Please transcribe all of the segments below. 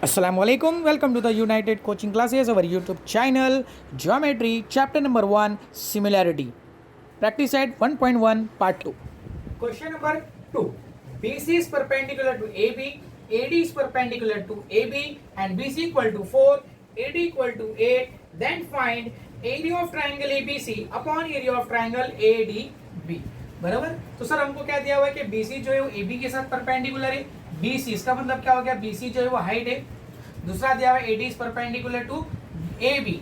Assalamualaikum. Welcome to the United Coaching Classes, our YouTube channel. Geometry, chapter number 1, Similarity. Practice set 1.1, part 2. Question number 2. BC is perpendicular to AB, AD is perpendicular to AB, and BC equal to 4, AD equal to 8. Then find area of triangle ABC upon area of triangle ADB. बराबर. तो sir हमको क्या दिया हुआ है कि BC जो है वो AB के साथ परपेंडिकुलर है. BC इसका मतलब क्या हो गया, BC जो है वो हाइट है. दूसरा दिया हुआ है AD is perpendicular to AB,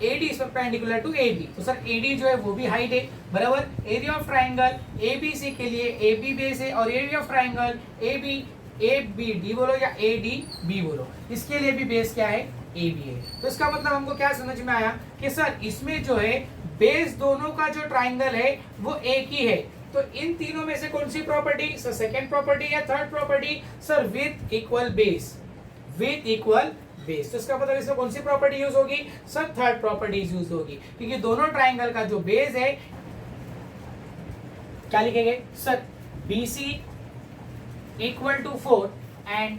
AD is perpendicular to AB. तो सर AD जो है वो भी हाइट है. बराबर. एरिया ऑफ ट्राइंगल ABC के लिए AB बेस है और एरिया ऑफ ट्राइंगल ABD बोलो या ADB बोलो, इसके लिए भी बेस क्या है, AB है. तो इसका मतलब हमको क्या समझ में आया कि सर इसमें जो है बेस दोनों का जो ट्राइंगल है वो एक ही है. तो इन तीनों में से कौन सी प्रॉपर्टी, सर सेकंड प्रॉपर्टी या third property, sir with equal base, with equal base. तो इसका मतलब इसमें कौन सी प्रॉपर्टी यूज होगी, सर थर्ड प्रॉपर्टी यूज होगी, क्योंकि दोनों ट्राइंगल का जो बेस है क्या लिखेंगे, sir BC equal to 4 and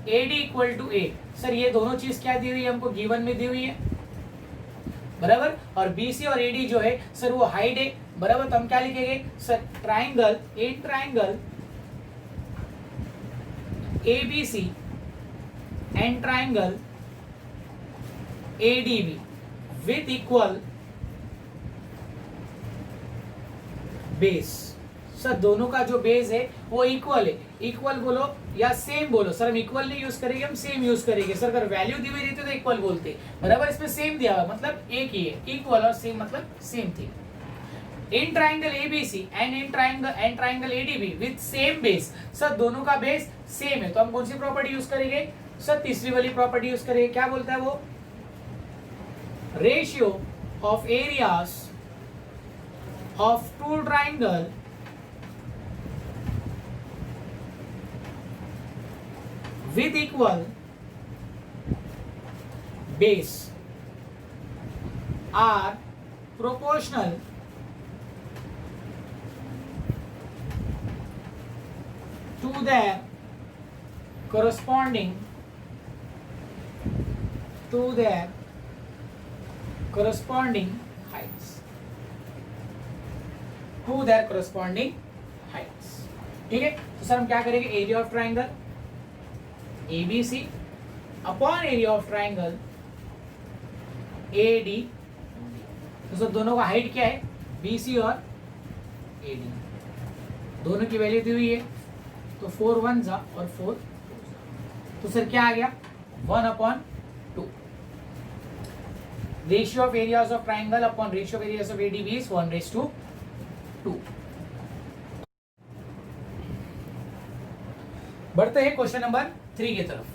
AD equal to 8. Sir ये दोनों चीज क्या दी हुई है, हमको गिवन में दी हुई है. बराबर. और BC और AD जो है सर वो हाइट है. बराबर. तो हम क्या लिखेंगे, sir triangle ABC and triangle ADB with equal base. Sir दोनों का जो बेस है वो इक्वल है. इक्वल बोलो या सेम बोलो. सर हम इक्वल नहीं यूज करेंगे, हम सेम यूज करेंगे. सर अगर वैल्यू दी हुई रहती तो इक्वल बोलते. बराबर. इसमें सेम दिया हुआ मतलब एक ही है. इक्वल और सेम मतलब same thing. In triangle ABC and in triangle ADB with same base. Sir दोनों का बेस सेम है तो हम कौन सी प्रॉपर्टी यूज करेंगे, सर तीसरी वाली प्रॉपर्टी यूज करेंगे. क्या बोलता है वो, ratio of areas of two triangle with equal base are proportional to their corresponding heights. ठीक है. तो सर हम क्या करेंगे, area of triangle ABC upon area of triangle AD. तो सर दोनों का हाइट क्या है, BC और AD. दोनों की वैल्यू दी हुई है तो 4 1 जा और 4 तो सर क्या आ गया, 1/2. Ratio of areas of triangle upon ratio of areas of ADB is 1:2. बढ़ते हैं क्वेश्चन नंबर 3 की तरफ.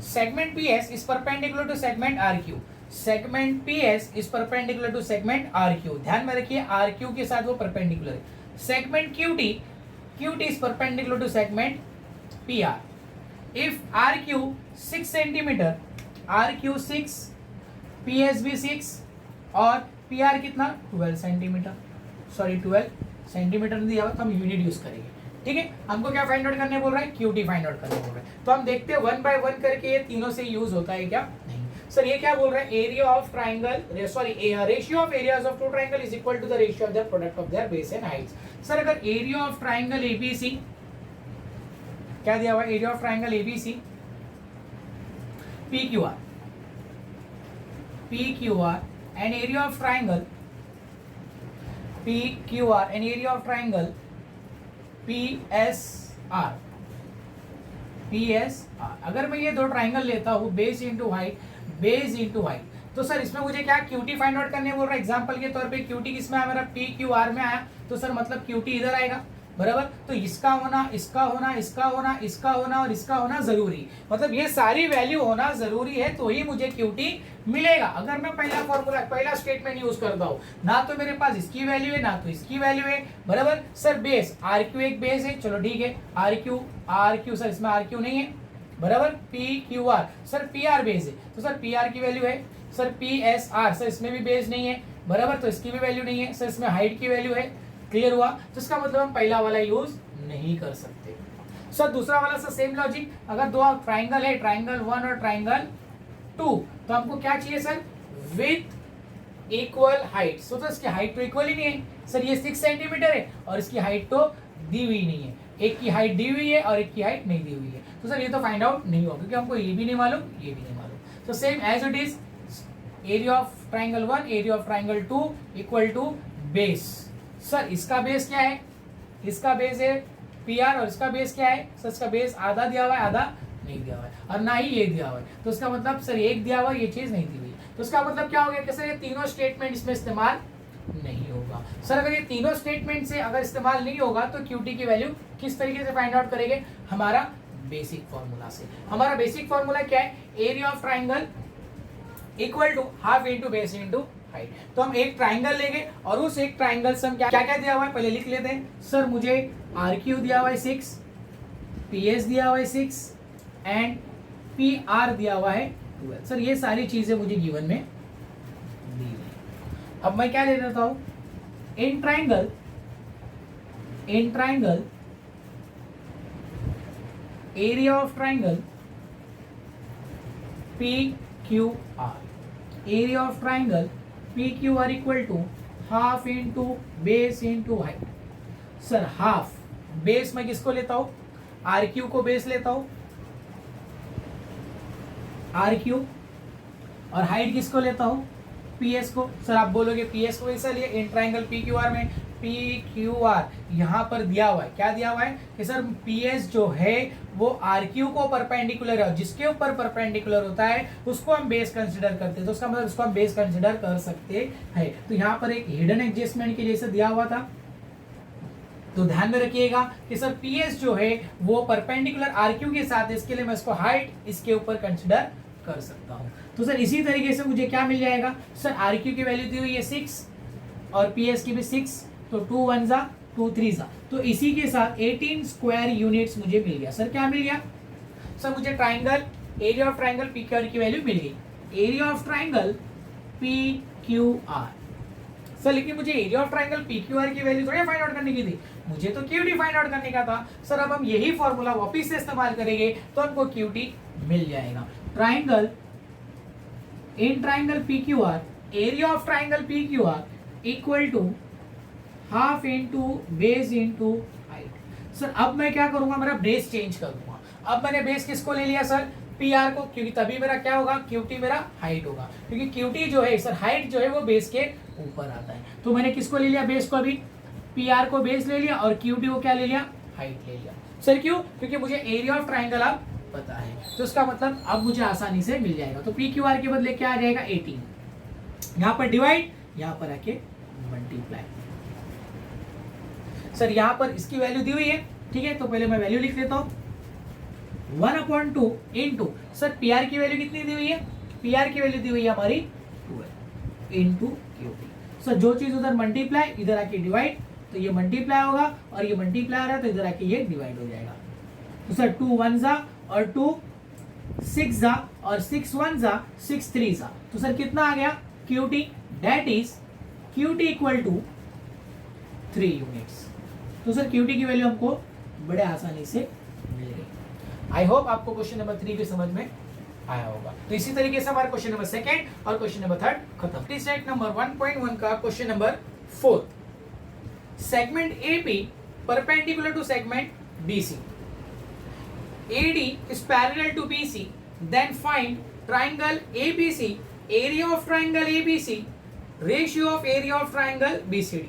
Segment PS is perpendicular to segment RQ. Segment PS is perpendicular to segment RQ. ध्यान में रखिए RQ के साथ वो परपेंडिकुलर है. Segment QT is perpendicular to segment PR. If RQ 6 centimetre, RQ 6, PS भी 6 और PR कितना 12 सेंटीमीटर. सॉरी 12 सेंटीमीटर नहीं दिया हुआ तो हम यूनिट यूज करेंगे. ठीक है. हमको क्या फाइंड आउट करने बोल रहा है, QT फाइंड आउट करने बोल रहा है. तो हम देखते हैं 1 बाय 1 करके ये तीनों से यूज होता है क्या, नहीं. सर ये क्या बोल रहा है, area of triangle ratio of areas of two triangle is equal to the ratio of the product of their base and heights. Sir अगर एरिया ऑफ ट्राइंगल ABC क्या दिया हुआ है, area of triangle ABC PQR and area of triangle PQR and area of triangle PSR. अगर मैं ये दो triangle लेता हूँ बेस इंटू हाइट, तो सर इसमें मुझे क्या QT फाइंड आउट करने बोल रहा है. एग्जांपल के तौर पे QT किसमें आया, मेरा PQR में आया. तो सर मतलब QT इधर आएगा. बराबर. तो इसका होना और इसका होना जरूरी, मतलब ये सारी वैल्यू होना जरूरी है तो ही मुझे QT मिलेगा. अगर मैं पहला स्टेटमेंट यूज करता हूं, ना तो मेरे पास इसकी वैल्यू है ना तो इसकी वैल्यू है. बराबर. सर बेस RQ एक बेस है, चलो ठीक है. RQ सर इसमें RQ नहीं है. बराबर. PQR सर PR बेस है तो सर PR की वैल्यू है. सर PSR सर इसमें भी बेस नहीं है. बराबर. तो इसकी भी वैल्यू नहीं है. सर इसमें हाइट की वैल्यू है. क्लियर हुआ. तो इसका मतलब हम पहला वाला यूज नहीं कर सकते. सर दूसरा वाला सर सेम लॉजिक, अगर दो ट्राइंगल है, ट्राइंगल 1 और ट्राइंगल 2, तो हमको क्या चाहिए सर, विथ इक्वल हाइट। सो इसकी हाइट तो इक्वल ही नहीं है सर, ये 6 सेंटीमीटर है और इसकी हाइट तो दी हुई नहीं है, एक की हाइट दी हुई है और एक की हाइट नहीं दी हुई है, तो सर ये तो फाइंड आउट नहीं होगा क्योंकि हमको ये भी नहीं मालूम ये भी नहीं मालूम। तो same as it is, area of triangle 1 area of triangle 2 equal to base. Sir इसका बेस क्या है, इसका बेस है PR और इसका बेस क्या है सर, इसका बेस आधा दिया हुआ है आधा नहीं दिया हुआ है और ना ही ये दिया हुआ है, तो इसका मतलब सर एक दिया हुआ है, ये चीज नहीं दी हुई, तो इसका मतलब क्या हो गया कि सर ये तीनों स्टेटमेंट इसमें इस्तेमाल नहीं होगा। सर अगर ये तीनों स्टेटमेंट से अगर इस्तेमाल नहीं होगा तो QT की वैल्यू किस तरीके से फाइंड आउट करेंगे, हमारा बेसिक फॉर्मूला से। हमारा बेसिक फॉर्मूला क्या है, area of triangle equal to half into base into height. तो हम एक ट्राइंगल लेंगे और उस एक ट्राइंगल से हम क्या क्या दिया हुआ है पहले लिख लेते हैं। सर मुझे RQ दिया हुआ है 6, PS दिया हुआ है 6 एंड PR दिया हुआ है 12। सर ये सारी चीजें मुझे गिवन में दी हुई। अब मैं क्या ले लेता हूं, in triangle area of triangle PQR, area of triangle PQR equal to half into base into height. Sir half base मैं किसको लेता हूं, RQ को बेस लेता हूं, RQ, और हाइट किसको लेता हूं, PS को। सर आप बोलोगे PS को कैसा लिया, इन ट्राइंगल PQR में PQR यहाँ पर दिया हुआ है, क्या दिया हुआ है कि सर PS जो है वो RQ को परपेंडिकुलर है, जिसके ऊपर परपेंडिकुलर होता है उसको हम बेस कंसीडर करते हैं, तो उसका मतलब उसको हम बेस कंसीडर कर सकते हैं। तो यहाँ पर एक हिडन एडजस्टमेंट के जैसे दिया हुआ था, तो ध्यान में रखिएगा कि सर PS जो है वो परपेंडिकुलर RQ के साथ है, इसके लिए मैं इसको हाइट इसके ऊपर कंसीडर कर सकता हूं। तो सर इसी तरीके से मुझे क्या मिल जाएगा, सर RQ की वैल्यू दी हुई है 6 और PS की भी 6, तो 2 1 जा 2 3 जा, तो इसी के साथ 18 स्क्वायर यूनिट्स मुझे मिल गया। सर क्या मिल गया, सर मुझे triangle area of triangle PQR की वैल्यू मिल गई, area of triangle PQR। Sir लेकिन मुझे एरिया ऑफ ट्राइंगल PQR की वैल्यू थोड़ी फाइंड आउट करने की थी, मुझे तो QT फाइंड आउट करने का था। सर अब हम यही फॉर्मूला वापिस से इस्तेमाल करेंगे तो हमको QT मिल जाएगा। Triangle in triangle PQR area of triangle PQR equal to half into base into height. Sir अब मैं क्या करूंगा, मेरा बेस चेंज कर दूंगा। अब मैंने बेस किसको ले लिया सर, PR को, क्योंकि तभी मेरा क्या होगा, QT मेरा हाइट होगा, क्योंकि QT जो है सर हाइट जो है वो बेस के ऊपर आता है। तो मैंने किसको ले लिया, बेस को, अभी PR को बेस ले लिया और QT को क्या ले लिया, हाइट ले लिया। सर क्यों, क्योंकि मुझे एरिया ऑफ ट्राइंगल अब पता है, तो इसका मतलब अब मुझे आसानी से मिल जाएगा। तो PQR के बदले क्या आ जाएगा 18, यहाँ पर डिवाइड, यहाँ पर आके मल्टीप्लाई। सर यहाँ पर इसकी वैल्यू दी हुई है, ठीक है, तो पहले मैं वैल्यू लिख लेता हूँ 1/2 इंटू, सर PR की वैल्यू कितनी दी हुई है, PR की वैल्यू दी हुई है हमारी 12 इंटू QT। सर जो चीज उधर मल्टीप्लाई इधर आके डिवाइड, तो ये मल्टीप्लाई होगा और ये मल्टीप्लाई आ रहा है तो इधर आके ये डिवाइड हो जाएगा। तो सर 2 1 जा और 2 6 जा और 6 1 जा 6 3 जा, तो सर कितना आ गया QT, that is QT equal to 3 units. तो सर QT की वैल्यू हमको बड़े आसानी से मिल गई। आई होप आपको क्वेश्चन नंबर 3 भी समझ में आया होगा। तो इसी तरीके से हमारा क्वेश्चन नंबर 2 और क्वेश्चन नंबर 3 खत्म। सेट नंबर 1.1 का question number 4, segment AP perpendicular to segment BC, AD is parallel to BC, then find triangle ABC, area of triangle ABC, ratio of area of triangle BCD।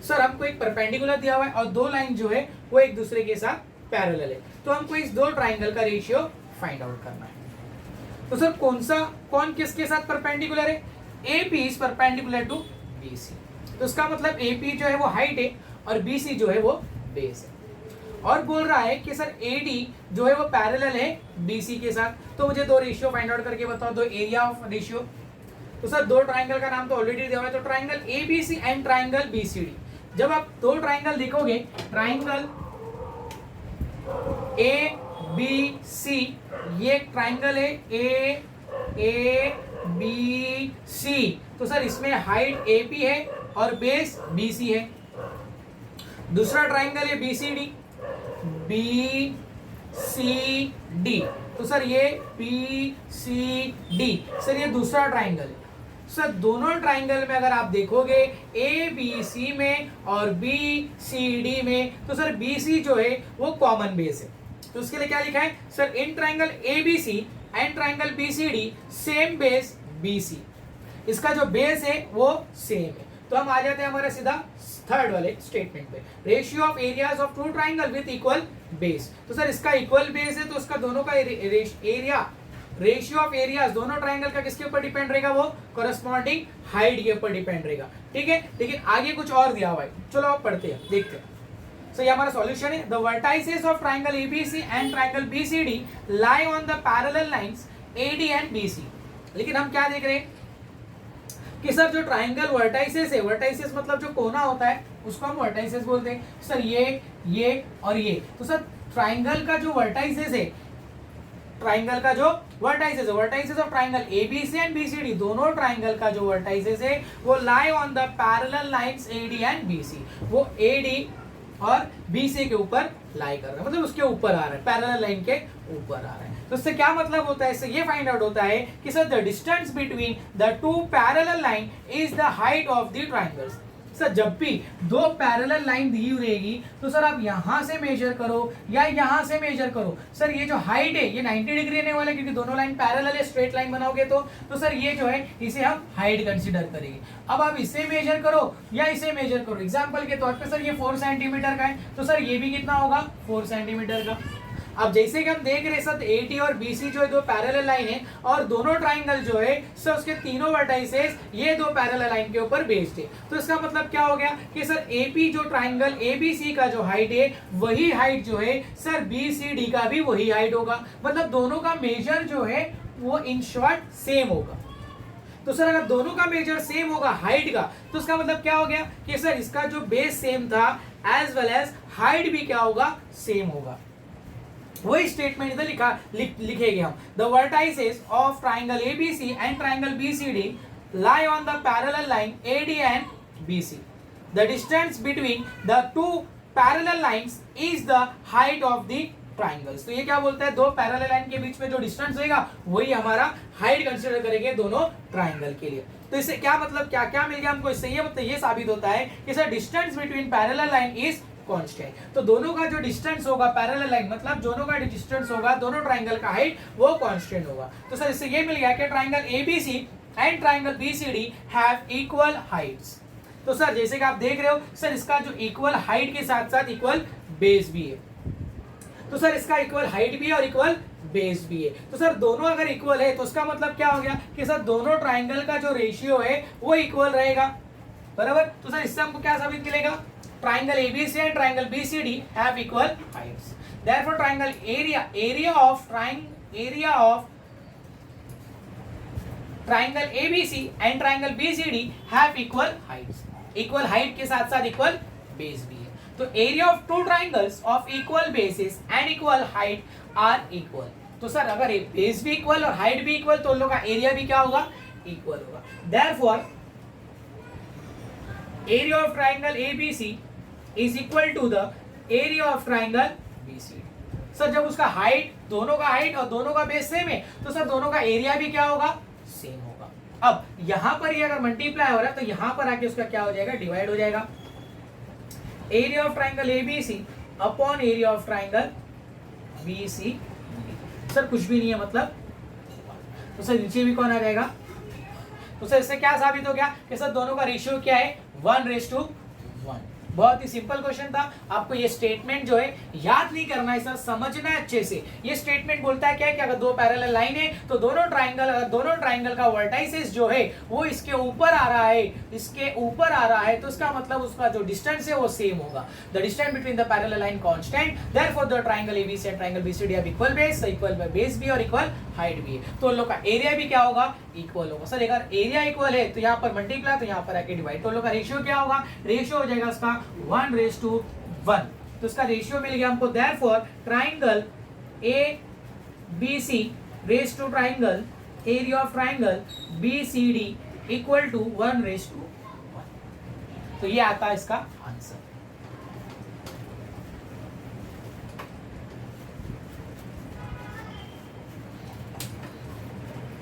Sir हमको एक perpendicular दिया हुआ है और दो line जो है वो एक दूसरे के साथ पैरेलल है, तो हमको इस दो ट्राइंगल का रेशियो फाइंड आउट करना है। तो सर कौन किसके साथ परपेंडिकुलर है, AP is perpendicular to BC, तो इसका मतलब AP जो है वो हाइट है और BC जो है वो बेस है, और बोल रहा है कि सर AD जो है वो पैरेलल है BC के साथ। तो मुझे दो रेशियो फाइंड आउट करके बताओ, दो एरिया ऑफ रेशियो। तो सर दो ट्राइंगल का नाम तो ऑलरेडी दिया हुआ है, तो triangle ABC and triangle BCD। जब आप दो ट्राइंगल देखोगे, ट्राइंगल ABC, ये ट्राइंगल है ABC, तो सर इसमें हाइट AP है और बेस BC है। दूसरा ट्राइंगल है BCD, BCD सी डी, तो सर ये बी सी डी, सर ये दूसरा ट्राइंगल है। सर दोनों ट्राइंगल में अगर आप देखोगे ए बी सी में और बी सी डी में, तो सर बी सी जो है वो कॉमन बेस है, तो उसके लिए क्या लिखा है sir, in triangle A B C and triangle B C D same base B C, इसका जो बेस है वो सेम है। तो हम आ जाते हैं हमारे सीधा थर्ड वाले स्टेटमेंट पे, ratio of areas of two triangle with equal base. तो सर इसका इक्वल बेस है, तो उसका दोनों का एरिया, रेशियो ऑफ एरियाज दोनों ट्राइंगल का किसके ऊपर डिपेंड रहेगा, वो कोरस्पॉन्डिंग हाइट के ऊपर डिपेंड रहेगा, ठीक है। लेकिन आगे कुछ और दिया हुआ है, चलो आप पढ़ते हैं, देखते हैं। सो ये हमारा सॉल्यूशन है, the vertices of triangle ABC and triangle BCD lie on the parallel lines AD and BC. लेकिन हम क्या देख रहे हैं कि सर जो ट्राइंगल वर्टाइसेस है, वर्टाइसेस मतलब जो कोना होता है उसको हम वर्टाइसेस बोलते हैं। सर ये और ये, तो सर ट्राइंगल का जो वर्टाइसेस है, ट्राइंगल का जो वर्टाइसेस है, vertices of triangle ABC and BCD, दोनों ट्राइंगल का जो वर्टाइसेस है वो lie on the parallel lines AD and BC, वो एडी और बीसी के ऊपर लाई कर रहा है, मतलब उसके ऊपर आ रहा है, पैरेलल लाइन के ऊपर आ रहा है। तो इससे क्या मतलब होता है, इससे ये फाइंड आउट होता है कि sir the distance between the two parallel line is the height of the triangles. Sir जब भी दो पैरेलल लाइन दी हुई रहेगी, तो सर आप यहां से मेजर करो या यहां से मेजर करो, सर ये जो हाइट है ये 90 डिग्री रहने वाला है, क्योंकि दोनों लाइन पैरेलल है, स्ट्रेट लाइन बनाओगे तो सर ये जो है इसे हम हाइट कंसीडर करेंगे। अब आप इसे मेजर करो या इसे मेजर करो, एग्जांपल के तौर पे सर ये 4 सेंटीमीटर का है, तो सर ये भी कितना होगा, 4 सेंटीमीटर का। अब जैसे कि हम देख रहे हैं सर एटी और बीसी जो है दो पैरेलल लाइन है, और दोनों ट्राइंगल जो है सर उसके तीनों वर्टाइसेस ये दो पैरेलल लाइन के ऊपर बेस्ड है। तो इसका मतलब क्या हो गया कि सर एपी जो ट्राइंगल एबीसी का जो हाइट है वही हाइट जो है सर बीसीडी का भी वही हाइट होगा, मतलब दोनों का मेजर जो है वो इन शॉर्ट सेम होगा। तो सर अगर दोनों का मेजर सेम होगा हाइट का, तो इसका मतलब क्या हो गया कि सर इसका जो बेस सेम था एज वेल एज हाइट भी क्या होगा, सेम होगा। वही स्टेटमेंट इधर लिखेंगे हम, the vertices of triangle ABC and triangle BCD lie on the parallel line AD and BC, the distance between the two parallel lines is the height of the triangles. तो ये क्या बोलता है, दो पैरेलल लाइन के बीच में जो distance होगा वही हमारा हाइट कंसीडर करेंगे दोनों ट्राइंगल के लिए। तो इससे क्या मतलब क्या क्या मिल गया हमको, इससे ये मतलब ये साबित होता है कि sir distance between parallel line is constant. तो दोनों का जो डिस्टेंस होगा पैरेलल लाइन, मतलब दोनों का डिस्टेंस होगा, दोनों ट्राइंगल का हाइट वो कांस्टेंट होगा। तो सर इससे ये मिल गया कि triangle ABC and triangle BCD have equal Heights. तो सर जैसे कि आप देख रहे हो सर इसका जो इक्वल हाइट के साथ साथ इक्वल बेस भी है, तो सर इसका इक्वल हाइट भी है और इक्वल बेस भी है। तो सर दोनों अगर इक्वल है तो उसका मतलब क्या हो गया कि सर दोनों ट्राइंगल का जो रेशियो है वो इक्वल रहेगा, बराबर। तो सर इससे हमको क्या साबित मिलेगा, triangle ABC and triangle BCD have equal heights. Therefore, area of triangle ABC and triangle BCD have equal heights. Equal height के साथ साथ equal base भी है। तो area of two triangles of equal bases and equal height are equal. तो sir अगर base भी equal और height भी equal तो उन लोगों का area भी क्या होगा, equal होगा। Therefore, area of triangle ABC is equal to the area of triangle BCD. Sir जब उसका हाइट, दोनों का हाइट और दोनों का बेस सेम है तो सर दोनों का एरिया भी क्या होगा, सेम होगा। अब यहां पर ये अगर मल्टीप्लाई हो रहा है तो यहां पर आके उसका क्या हो जाएगा, डिवाइड हो जाएगा। Area of triangle ABC upon area of triangle BC, sir कुछ भी नहीं है मतलब, तो सर नीचे भी कौन आ जाएगा। तो सर इससे क्या साबित हो गया कि सर दोनों का रेशियो क्या है, 1:1। बहुत ही सिंपल क्वेश्चन था। आपको ये स्टेटमेंट जो है याद नहीं करना है सर, समझना है अच्छे से। ये स्टेटमेंट बोलता है क्या है कि अगर दो पैरेलल लाइन है तो दोनों ट्राइंगल का वर्टाइसेस जो है वो इसके ऊपर आ रहा है, इसके ऊपर आ रहा है, तो इसका मतलब उसका जो डिस्टेंस है वो सेम होगा। The distance between the parallel line constant, therefore the triangle ABC and triangle BCD have equal base, equal base भी और इक्वल हाइट भी है, तो उन लोग का एरिया भी क्या होगा, इक्वल होगा। सर अगर एरिया इक्वल है तो यहाँ पर मल्टीप्लाई, तो यहाँ पर आके डिवाइड, तो उन लोग का रेशियो क्या होगा, रेशियो हो जाएगा उसका 1:1। तो इसका रेशियो मिल गया हमको। Therefore triangle A B C race to triangle area of triangle B C D equal to 1:1। तो ये आता है इसका आंसर।